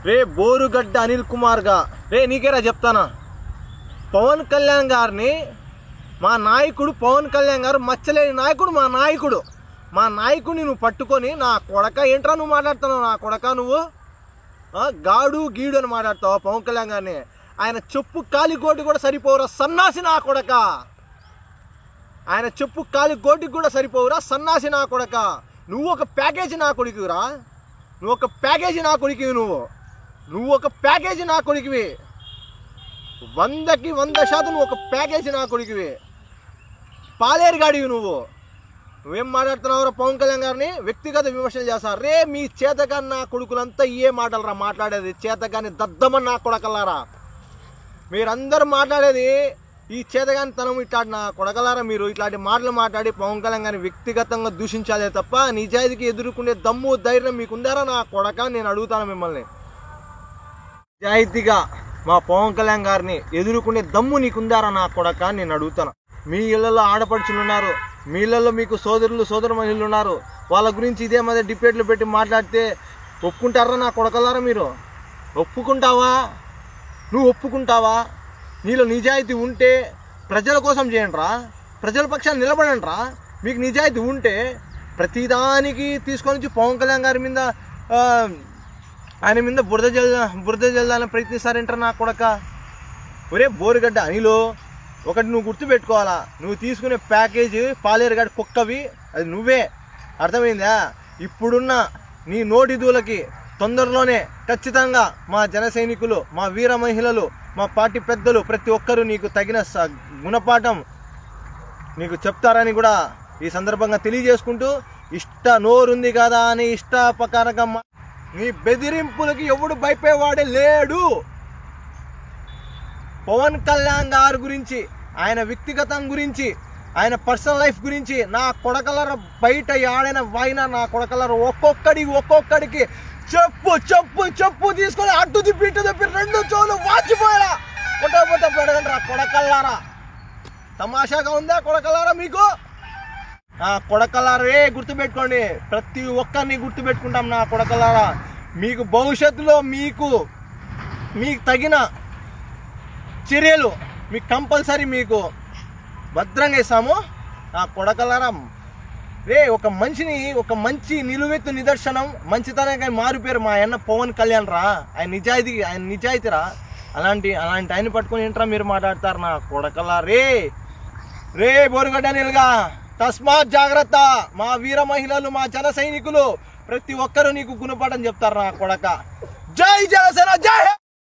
రే బోరుగడ్డ అనిల్ కుమార్ గా రే నీకేరా చెప్తానా, పవన్ కళ్యాణ్ గారిని మా నాయకుడు పవన్ కళ్యాణ్ గారు మచ్చలేని నాయకుడు, మా నాయకుడిని నువ్వు పట్టుకొని నా కొడక ఏంట్రా నువ్వు మాట్లాడుతున్నావు, నా కొడక నువ్వు గాడు గీడు అని మాట్లాడతావు పవన్ కళ్యాణ్ గారిని. ఆయన చెప్పు కాలి గోటి కూడా సరిపోవురా సన్నాసి నా కొడక, ఆయన చెప్పు కాలి గోటికి కూడా సరిపోవురా సన్నాసి నా కొడక. నువ్వు ఒక ప్యాకేజీ నా కొడుకురా, నువ్వు ఒక ప్యాకేజీ నా కొడుకువి, నువ్వు ఒక ప్యాకేజీ నా కొడుకువి, 100కి 100% నువ్వు ఒక ప్యాకేజీ నా కొడుకువి, పాలేరు గాడివి నువ్వేం మాట్లాడుతున్నావురా పవన్ కళ్యాణ్ గారిని వ్యక్తిగత విమర్శలు చేస్తారు. రే మీ చేతగాని నా కొడుకులంతా ఏ మాటలరా మాట్లాడేది, చేతగాని దద్దమని నా కొడకల్లారా మీరందరూ మాట్లాడేది ఈ చేతగాని తనం. ఇట్లాంటి నా కొడకలారా మీరు ఇట్లాంటి మాటలు మాట్లాడి పవన్ కళ్యాణ్ గారిని వ్యక్తిగతంగా దూషించాలే తప్ప నిజాయితీకి ఎదుర్కొనే దమ్ము ధైర్యం మీకుందారా నా కొడక నేను అడుగుతాను మిమ్మల్ని. నిజాయితీగా మా పవన్ కళ్యాణ్ గారిని ఎదుర్కొనే దమ్ము నీకుందారా నా కొడక నేను అడుగుతాను. మీ ఇళ్లలో ఆడపడుచులు ఉన్నారు, మీ ఇళ్లలో మీకు సోదరులు సోదరమణులు ఉన్నారు, వాళ్ళ గురించి ఇదే మధ్య డిబేట్లు పెట్టి మాట్లాడితే ఒప్పుకుంటారా నా కొడకలారా మీరు? ఒప్పుకుంటావా? నువ్వు ఒప్పుకుంటావా? నీలో నిజాయితీ ఉంటే ప్రజల కోసం చేయండిరా, ప్రజల పక్షాన్ని నిలబడండిరా. మీకు నిజాయితీ ఉంటే ప్రతిదానికి తీసుకొని పవన్ కళ్యాణ్ గారి మీద ఆయన మీద బురద జల్దాలని ప్రయత్నిస్తారంటారా నా కొడక. ఒరే బోరుగడ్డ అనిలో ఒకటి నువ్వు గుర్తుపెట్టుకోవాలా, నువ్వు తీసుకునే ప్యాకేజీ పాలేరుగాడి కుక్కవి, అది నువ్వే. అర్థమైందా? ఇప్పుడున్న నీ నోటి దూలకి తొందరలోనే ఖచ్చితంగా మా జన సైనికులు, మా వీర మహిళలు, మా పార్టీ పెద్దలు ప్రతి ఒక్కరూ నీకు తగిన గుణపాఠం నీకు చెప్తారని కూడా ఈ సందర్భంగా తెలియజేసుకుంటూ, నోరుంది కదా అని ఇష్టాపకారంగా నీ బెదిరింపులకి ఎవడు భయపడేవాడే లేడు. పవన్ కళ్యాణ్ గారి గురించి, ఆయన వ్యక్తిగతం గురించి, ఆయన పర్సనల్ లైఫ్ గురించి నా కొడకలర బయట ఆడిన వాయినా నా కొడకలర ఒక్కొక్కడికి చెప్పు తీసుకొని అడ్డు తిప్పి 2 చెవులు వాచిపోయారా కొట్టకపోతే పెడగండి రా కొడకల్లారా. తమాషాగా ఉందా కొడకల్లారా మీకు? కొడకల్లారే గుర్తుపెట్టుకోండి, ప్రతి ఒక్కరిని గుర్తుపెట్టుకుంటాం నా కొడకల్లారా. మీకు భవిష్యత్తులో మీకు తగిన చర్యలు మీకు కంపల్సరీ మీకు భద్రంగా ఇస్తాము నా కొడకల్లారా. రే ఒక మంచి నిలువెత్తు నిదర్శనం, మంచితనంగా మారిపోయారు మా అన్న పవన్ కళ్యాణ్ రా. ఆయన నిజాయితీ రా. అలాంటి ఆయన పట్టుకొని ఏంట్రా మీరు మాట్లాడతారు నా కొడకల్లా. రే బోరుగడ్డ నిలుగా తస్మాత్ జాగ్రత్త. మా వీర మహిళలు, మా జన సైనికులు ప్రతి ఒక్కరూ నీకు గుణపాఠం చెప్తారు నా కొడక. జై జనసేన, జై